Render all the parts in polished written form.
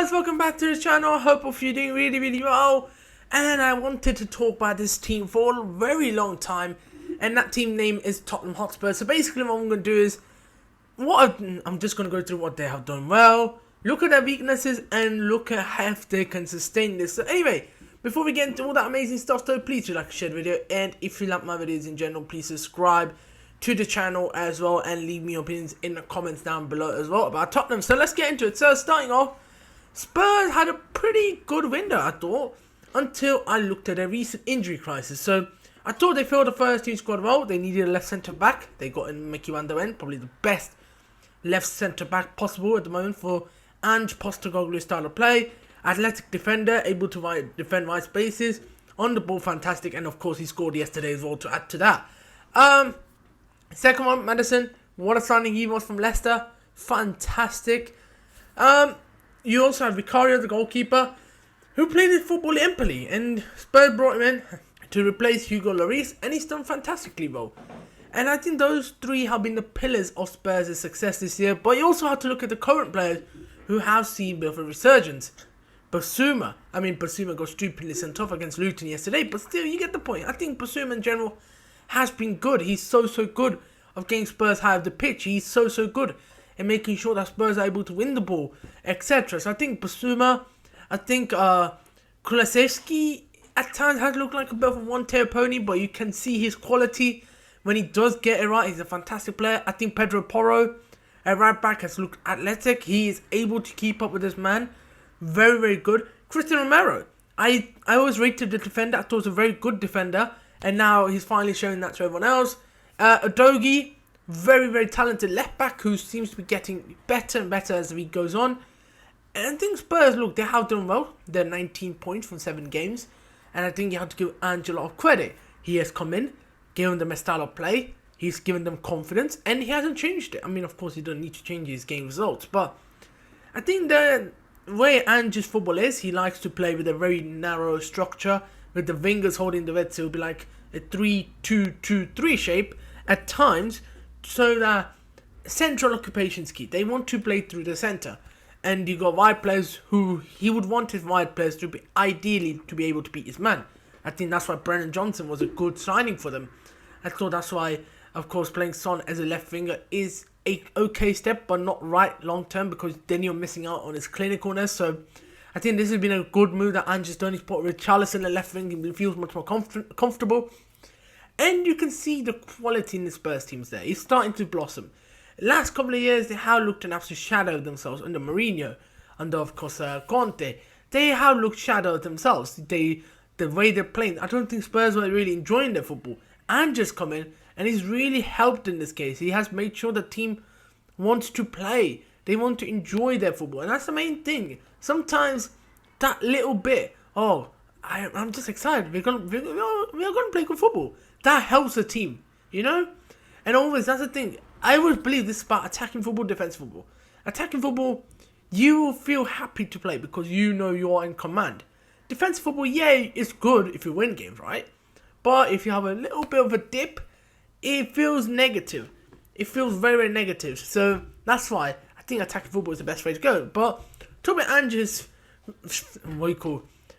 guys, welcome back to the channel. I hope you're doing really well. And I wanted to talk about this team for a very long time, and that team name is Tottenham Hotspur. So basically what I'm going to do is, I'm just going to go through what they have done well, look at their weaknesses, and look at if they can sustain this. So anyway, before we get into all that amazing stuff though, please do like and share the video, and if you like my videos in general, please subscribe to the channel as well, and leave me opinions in the comments down below as well about Tottenham. So let's get into it. So starting off, Spurs had a pretty good window, I thought, until I looked at their recent injury crisis. So I thought they filled the first team squad well. They needed a left centre back. They got in Mickey Van der Ven, probably the best left centre back possible at the moment for Ange Postecoglou's style of play. Athletic defender, able to defend wide spaces, on the ball fantastic, and of course he scored yesterday as well to add to that. Second one, Maddison. What a signing he was from Leicester. Fantastic. You also have Vicario, the goalkeeper, who played his football in Empoli, and Spurs brought him in to replace Hugo Lloris, and he's done fantastically well. And I think those three have been the pillars of Spurs' success this year. But you also have to look at the current players who have seen a bit of a resurgence. Basuma got stupidly sent off against Luton yesterday, but still, you get the point. I think Basuma in general has been good. He's so good of getting Spurs high of the pitch. He's so good in making sure that Spurs are able to win the ball, etc. So I think Basuma, I think Kulusevski at times has looked like a bit of a one-tail pony, but you can see his quality when he does get it right. He's a fantastic player. I think Pedro Porro at right back has looked athletic. He is able to keep up with this man. Very good. Christian Romero, I always rated the defender. I thought he was a very good defender, and now he's finally showing that to everyone else. Udogie, very talented left back who seems to be getting better and better as the week goes on. And I think Spurs, look, they have done well. They're 19 points from 7 games, and I think you have to give Ange a lot of credit. He has come in, given them a style of play, he's given them confidence, and he hasn't changed it. I mean, of course, he doesn't need to change his game results, but I think the way Ange's football is, he likes to play with a very narrow structure, with the wingers holding the red, so it'll be like a 3-2-2-3 shape at times, so that central occupation's key. They want to play through the centre, and you got wide players who he would want his wide players to be ideally to be able to beat his man. I think that's why Brennan Johnson was a good signing for them. I thought that's why, of course, playing Son as a left winger is a okay step, but not right long term, because then you're missing out on his clinicalness. So I think this has been a good move that Ange has done. He's put Richarlison at left wing, he feels much more comfortable. And you can see the quality in the Spurs teams there. He's starting to blossom. Last couple of years, they have looked an absolute shadow of themselves under Mourinho, under, of course, Conte. They have looked shadow of themselves. The way they're playing, I don't think Spurs were really enjoying their football. And just come in, and he's really helped in this case. He has made sure the team wants to play. They want to enjoy their football, and that's the main thing. Sometimes that little bit, I'm just excited. We're gonna play good football. That helps the team, you know? And always, that's the thing. I always believe this is about attacking football, defense football. Attacking football, you will feel happy to play because you know you are in command. Defense football, yeah, it's good if you win games, right? But if you have a little bit of a dip, it feels negative. It feels very negative. So that's why I think attacking football is the best way to go. But talking about Ange's,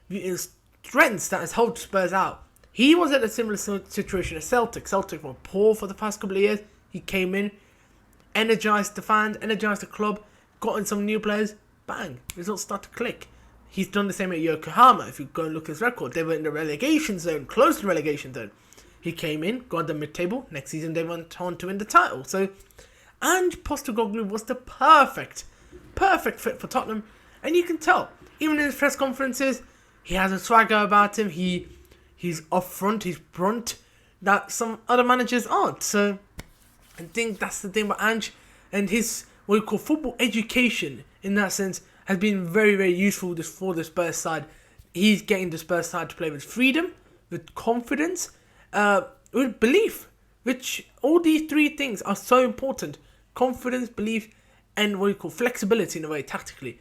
his strengths that has helped Spurs out. He was at a similar situation as Celtic. Celtic were poor for the past couple of years. He came in, energized the fans, energized the club, got in some new players. Bang, results start to click. He's done the same at Yokohama. If you go and look at his record, they were in the relegation zone, close to the relegation zone. He came in, got the mid-table. Next season, they went on to win the title. So, Ange Postecoglou was the perfect fit for Tottenham. And you can tell, even in his press conferences, he has a swagger about him. He's upfront, he's blunt, that some other managers aren't. So, I think that's the thing about Ange. And his, what we call football education, in that sense, has been very useful for the Spurs side. He's getting the Spurs side to play with freedom, with confidence, with belief, which all these three things are so important. Confidence, belief, and what we call flexibility in a way, tactically,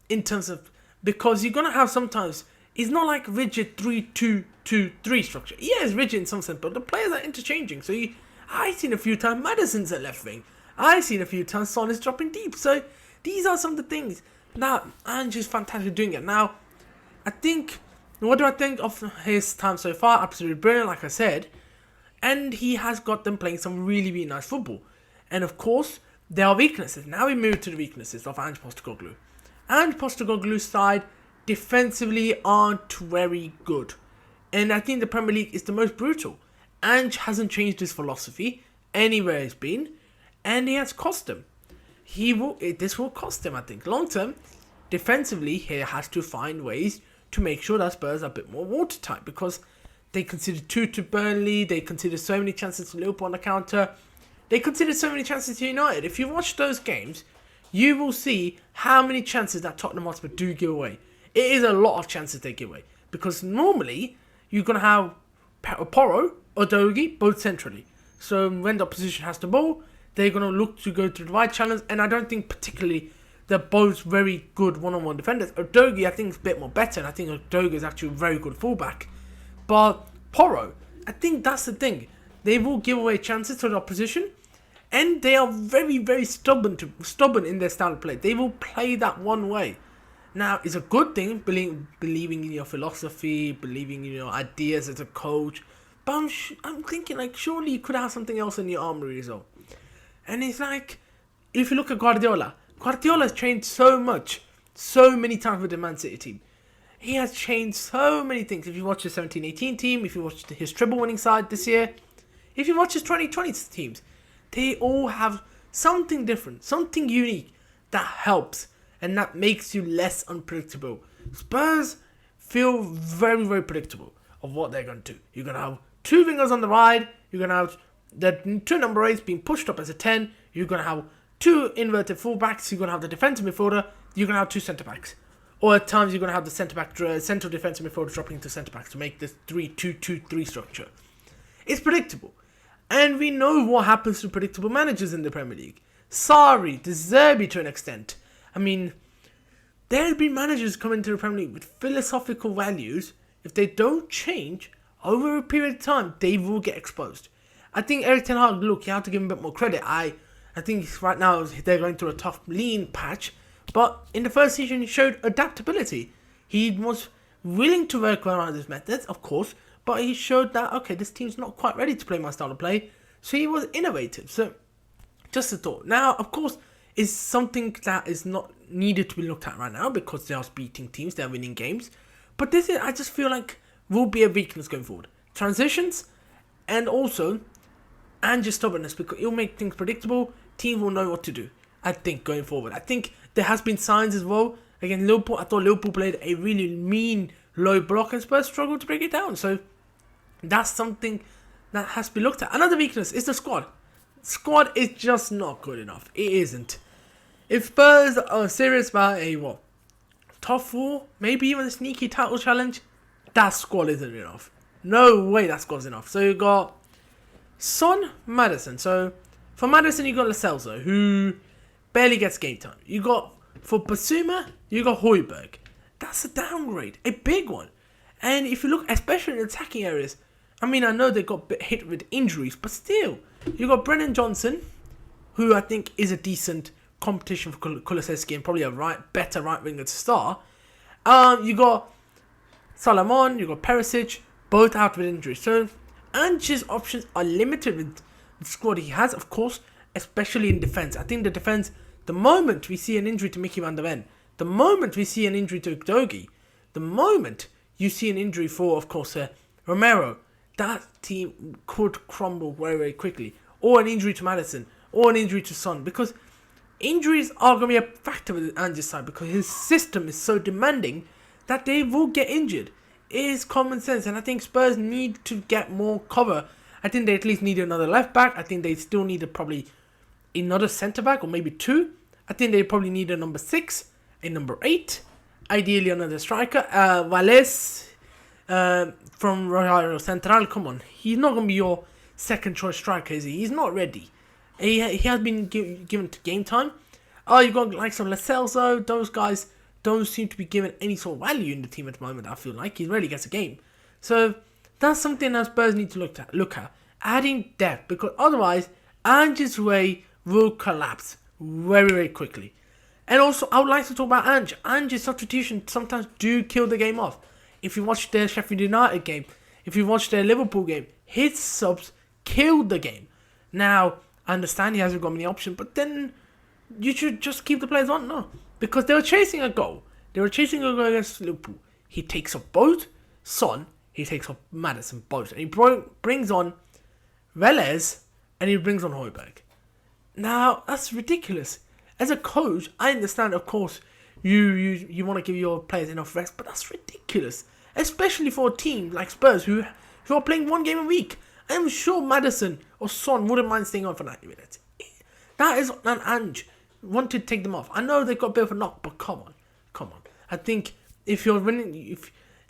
in terms of, because you're going to have sometimes, it's not like rigid 3-2-2-3 structure. Yeah, it's rigid in some sense, but the players are interchanging. So I've seen a few times Maddison's at left wing. I've seen a few times Son is dropping deep. So these are some of the things Now, Ange is fantastic doing it. Now, I think, what do I think of his time so far? Absolutely brilliant, like I said. And he has got them playing some really, really nice football. And of course, there are weaknesses. Now we move to the weaknesses of Ange Postecoglou. Ange Postecoglou's side defensively aren't very good. And I think the Premier League is the most brutal. Ange hasn't changed his philosophy anywhere he's been. And he has cost him. This will cost him, I think. Long term, defensively, he has to find ways to make sure that Spurs are a bit more watertight, because they conceded 2 to Burnley, they conceded so many chances to Liverpool on the counter, they conceded so many chances to United. If you watch those games, you will see how many chances that Tottenham Hotspur do give away. It is a lot of chances they give away, because normally you're going to have Porro or Dogi both centrally. So when the opposition has the ball, they're going to look to go to the wide challenge, and I don't think particularly they're both very good one-on-one defenders. Udogie, I think, is a bit more better, and I think Udogie is actually a very good fullback. But Porro, I think that's the thing. They will give away chances to the opposition, and they are very, very stubborn in their style of play. They will play that one way. Now, it's a good thing, believing in your philosophy, believing in your ideas as a coach. But I'm thinking, like, surely you could have something else in your armory as well. And it's like, if you look at Guardiola has changed so much, so many times with the Man City team. He has changed so many things. If you watch the 17-18 team, if you watch his treble-winning side this year, if you watch his 2020 teams, they all have something different, something unique that helps and that makes you less unpredictable. Spurs feel very, very predictable of what they're going to do. You're going to have 2 wingers on the right, you're going to have the 2 number 8s being pushed up as a 10, you're going to have 2 inverted fullbacks, you're going to have the defensive midfielder, you're going to have 2 centre-backs. Or at times you're going to have the central defensive midfielder dropping into centre-backs to make this 3-2-2-3 structure. It's predictable. And we know what happens to predictable managers in the Premier League. Sorry, De Zerbi to an extent. I mean, there have been managers coming to the Premier League with philosophical values. If they don't change, over a period of time, they will get exposed. I think Erik ten Hag, look, you have to give him a bit more credit. I think right now they're going through a tough lean patch. But in the first season, he showed adaptability. He was willing to work around his methods, of course, but he showed that, okay, this team's not quite ready to play my style of play. So he was innovative. So, just a thought. Now, of course, is something that is not needed to be looked at right now because they are beating teams, they're winning games. But this is, I just feel like, will be a weakness going forward. Transitions, and also, and just stubbornness, because it'll make things predictable. Teams will know what to do, I think, going forward. I think there has been signs as well. Again, Liverpool, I thought Liverpool played a really mean low block and Spurs struggled to break it down. So that's something that has to be looked at. Another weakness is the squad. Squad is just not good enough. It isn't. If Spurs are serious about a top 4, maybe even a sneaky title challenge, that squad isn't enough. No way that squad's enough. So you got Son, Maddison. So for Maddison, you got Lo Celso, who barely gets game time. You got, for Basuma, you got Højbjerg. That's a downgrade, a big one. And if you look, especially in attacking areas, I mean, I know they got hit with injuries, but still, you got Brennan Johnson, who I think is a decent competition for Kulusevski and probably a better right winger to start. You got Salomon, you got Perisic, both out with injuries. So Ange's options are limited with the squad he has, of course, especially in defence. I think the defence, the moment we see an injury to Mickey van der Ven, the moment we see an injury to Udogie, the moment you see an injury for, of course, Romero, that team could crumble very, very quickly. Or an injury to Maddison, or an injury to Son, because injuries are going to be a factor with Ange's side, because his system is so demanding that they will get injured. It is common sense, and I think Spurs need to get more cover. I think they at least need another left back. I think they still need probably another centre back, or maybe 2. I think they probably need a number 6, a number 8, ideally another striker. Valles from Rosario Central, come on, he's not going to be your second choice striker, is he? He's not ready. He has been given to game time. You got like some Lo Celso. Those guys don't seem to be given any sort of value in the team at the moment. I feel like he rarely gets a game. So that's something that Spurs need to look at. Adding depth, because otherwise Ange's way will collapse very, very quickly. And also, I would like to talk about Ange. Ange's substitution sometimes do kill the game off. If you watch the Sheffield United game, if you watch the Liverpool game, his subs killed the game. Now, I understand he hasn't got many options, but then you should just keep the players on. No, because they were chasing a goal. They were chasing a goal against Liverpool. He takes off both Son, he takes off Maddison, both. And he brings on Velez, and he brings on Højbjerg. Now, that's ridiculous. As a coach, I understand, of course, you want to give your players enough rest, but that's ridiculous. Especially for a team like Spurs who are playing one game a week. I'm sure Maddison or Son wouldn't mind staying on for 90 minutes. That is an Ange. Want to take them off. I know they've got a bit of a knock, but come on. I think if you're winning,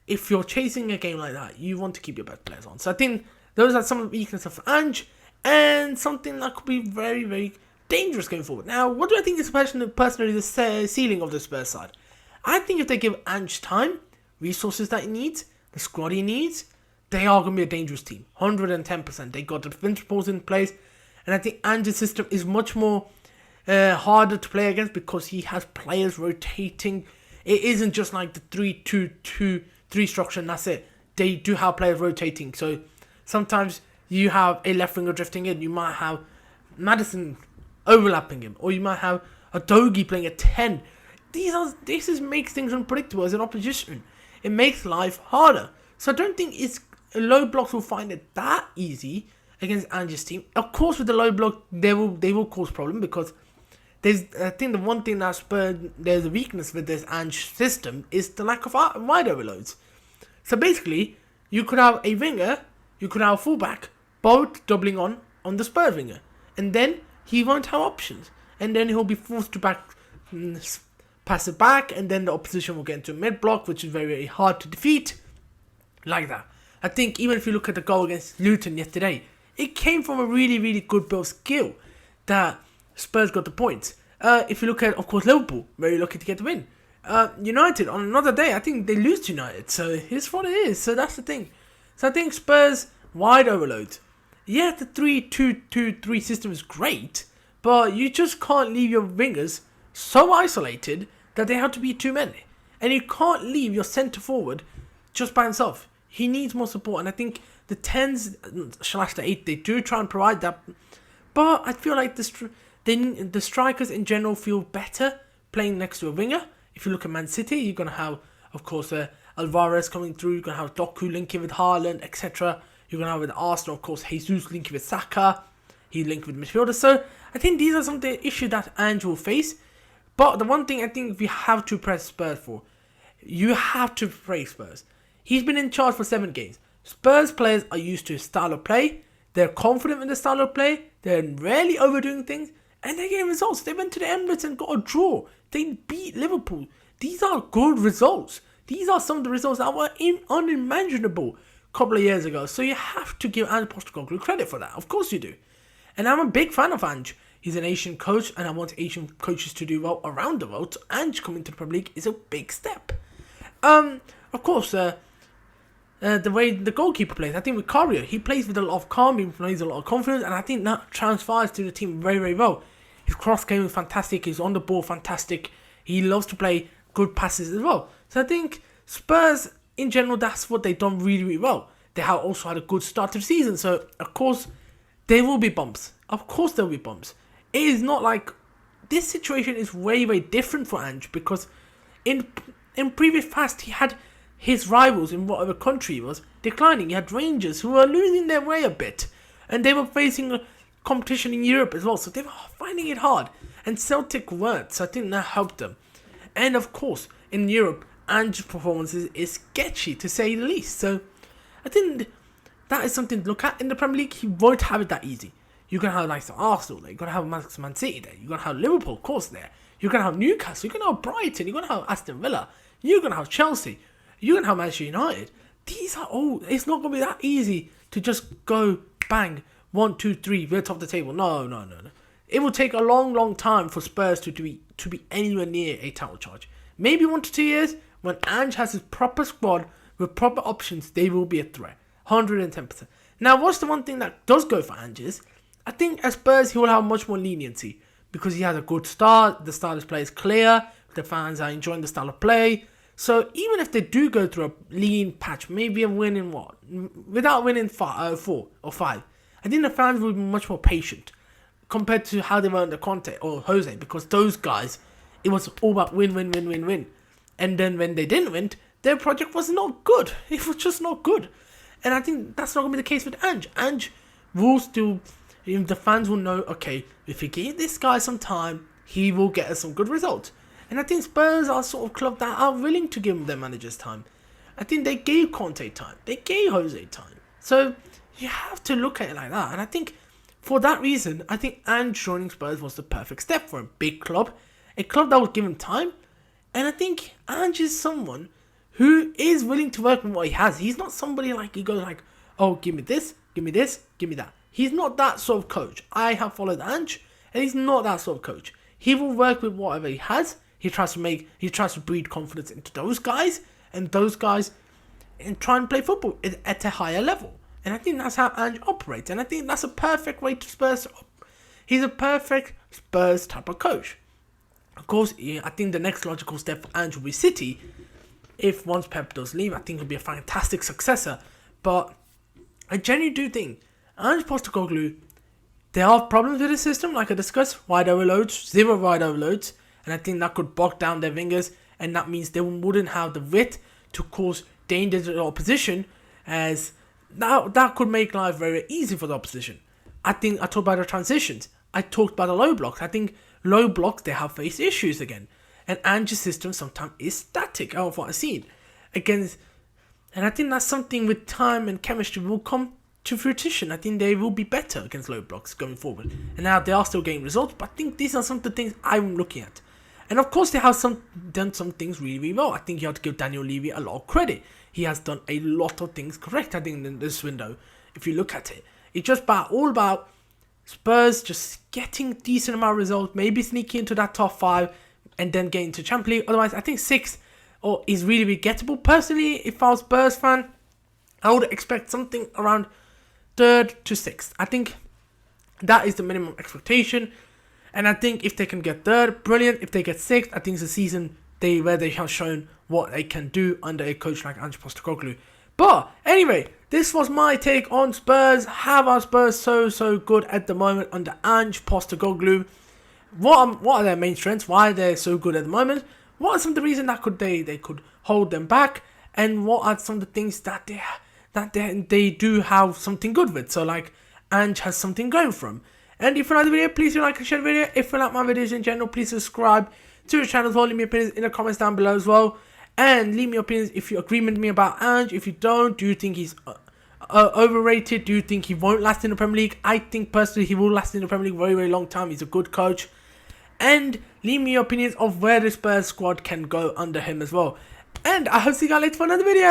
if you're chasing a game like that, you want to keep your best players on. So I think those are some of the weaknesses of Ange, and something that could be very, very dangerous going forward. Now, what do I think is personally the ceiling of the Spurs side? I think if they give Ange time, resources that he needs, the squad he needs, they are going to be a dangerous team. 110%. They got the principles in place, and I think Ange's system is much more harder to play against because he has players rotating. It isn't just like the 3-2-2-3 structure and that's it. They do have players rotating. So sometimes you have a left winger drifting in. You might have Maddison overlapping him, or you might have a Dogi playing a 10. This makes things unpredictable as an opposition. It makes life harder. So I don't think low blocks will find it that easy against Ange's team. Of course, with the low block, they will cause problem because I think the one thing there's a weakness with this Ange system is the lack of wide overloads. So basically, you could have a winger, you could have a fullback, both doubling on the Spurs winger, and then he won't have options, and then he'll be forced to pass it back, and then the opposition will get into a mid block, which is very, very hard to defeat, like that. I think even if you look at the goal against Luton yesterday, it came from a really, really good build skill that Spurs got the points. If you look at, of course, Liverpool, very lucky to get the win. United, on another day, I think they lose to United, so it's what it is. So that's the thing. So I think Spurs wide overload. Yeah, the 3-2-2-3 system is great, but you just can't leave your wingers so isolated that they have to be too many. And you can't leave your centre forward just by himself. He needs more support, and I think the 10s / the 8, they do try and provide that. But I feel like the strikers in general feel better playing next to a winger. If you look at Man City, you're going to have, of course, Alvarez coming through. You're going to have Doku linking with Haaland, etc. You're going to have with Arsenal, of course, Jesus linking with Saka. He linked with midfielders. So I think these are some of the issues that Ange will face. But the one thing I think we have to press Spurs for, you have to praise Spurs. He's been in charge for 7 games. Spurs players are used to his style of play. They're confident in the style of play. They're rarely overdoing things. And they're getting results. They went to the Emirates and got a draw. They beat Liverpool. These are good results. These are some of the results that were unimaginable a couple of years ago. So you have to give Ange Postecoglou credit for that. Of course you do. And I'm a big fan of Ange. He's an Asian coach, and I want Asian coaches to do well around the world. So Ange coming to the Premier League is a big step. Of course, the way the goalkeeper plays, I think with Carrier, he plays with a lot of calm, he plays a lot of confidence, and I think that transfers to the team very, very well. His cross game is fantastic, he's on the ball fantastic, he loves to play good passes as well. So I think Spurs, in general, that's what they've done really, really well. They have also had a good start to the season, so of course, there will be bumps. Of course there will be bumps. It is not like, this situation is way, way different for Ange, because in previous past, he had his rivals in whatever country he was declining. He had Rangers who were losing their way a bit, and they were facing competition in Europe as well, so they were finding it hard, and Celtic weren't, so I think that helped them. And of course, in Europe, Ange's performance is sketchy to say the least, so I think that is something to look at. In the Premier League, he won't have it that easy. You're going to have like Arsenal there, you're going to have Man City there, you're going to have Liverpool, of course, there, you're going to have Newcastle, you're going to have Brighton, you're going to have Aston Villa, you're going to have Chelsea, you're going to have Manchester United. These are all, it's not going to be that easy to just go bang, 1, 2, 3, we're top of the table. No. It will take a long, long time for Spurs to be anywhere near a title charge. Maybe 1 to 2 years, when Ange has his proper squad with proper options, they will be a threat. 110%. Now, what's the one thing that does go for Ange is, I think as Spurs, he will have much more leniency. because he has a good start. The style of play is clear. The fans are enjoying the style of play. So even if they do go through a lean patch, maybe a win in without winning 4 or 5, I think the fans will be much more patient compared to how they were under Conte or Jose, because those guys, it was all about win. And then when they didn't win, their project was not good. It was just not good. And I think that's not going to be the case with Ange. Ange will still, the fans will know, okay, if we give this guy some time, he will get us some good results. And I think Spurs are sort of club that are willing to give their managers time. I think they gave Conte time. They gave Jose time. So you have to look at it like that. And I think for that reason, I think Ange joining Spurs was the perfect step for a big club. A club that was given time. And I think Ange is someone who is willing to work with what he has. He's not somebody like, he goes like, oh, give me this, give me that. He's not that sort of coach. I have followed Ange, and he's not that sort of coach. He will work with whatever he has. He tries to breed confidence into those guys, and try and play football at a higher level. And I think that's how Ange operates. And I think that's a perfect way to Spurs. He's a perfect Spurs type of coach. Of course, I think the next logical step for Ange will be City. If once Pep does leave, I think he'll be a fantastic successor. But I genuinely do think Ange Postecoglou, there are problems with the system, like I discussed, wide overloads, 0 wide overloads. And I think that could bog down their wingers, and that means they wouldn't have the width to cause danger to the opposition, as that could make life very easy for the opposition. I think I talked about the transitions. I talked about the low blocks. I think low blocks, they have faced issues again. And Ange's system sometimes is static, out of what I've seen. And I think that's something with time and chemistry will come to fruition. I think they will be better against low blocks going forward. And now they are still getting results, but I think these are some of the things I'm looking at. And of course, they have done some things really, really well. I think you have to give Daniel Levy a lot of credit. He has done a lot of things correct, I think, in this window. If you look at it, it's just all about Spurs just getting decent amount of results, maybe sneaking into that top 5, and then getting to Champions League. Otherwise, I think 6th is really, really gettable. Personally, if I was Spurs fan, I would expect something around 3rd to 6th. I think that is the minimum expectation. And I think if they can get 3rd, brilliant. If they get 6th, I think it's a season where they have shown what they can do under a coach like Ange Postecoglou. But anyway, this was my take on Spurs. How are Spurs so good at the moment under Ange Postecoglou? What are their main strengths? Why are they so good at the moment? What are some of the reasons that they could hold them back? And what are some of the things that they do have something good with? So like Ange has something going for him. And if you like the video, please do like and share the video. If you like my videos in general, please subscribe to the channel. Leave me opinions in the comments down below as well. And leave me opinions if you agree with me about Ange. If you don't, do you think he's overrated? Do you think he won't last in the Premier League? I think personally he will last in the Premier League very, very long time. He's a good coach. And leave me your opinions of where the Spurs squad can go under him as well. And I hope to see you guys later for another video.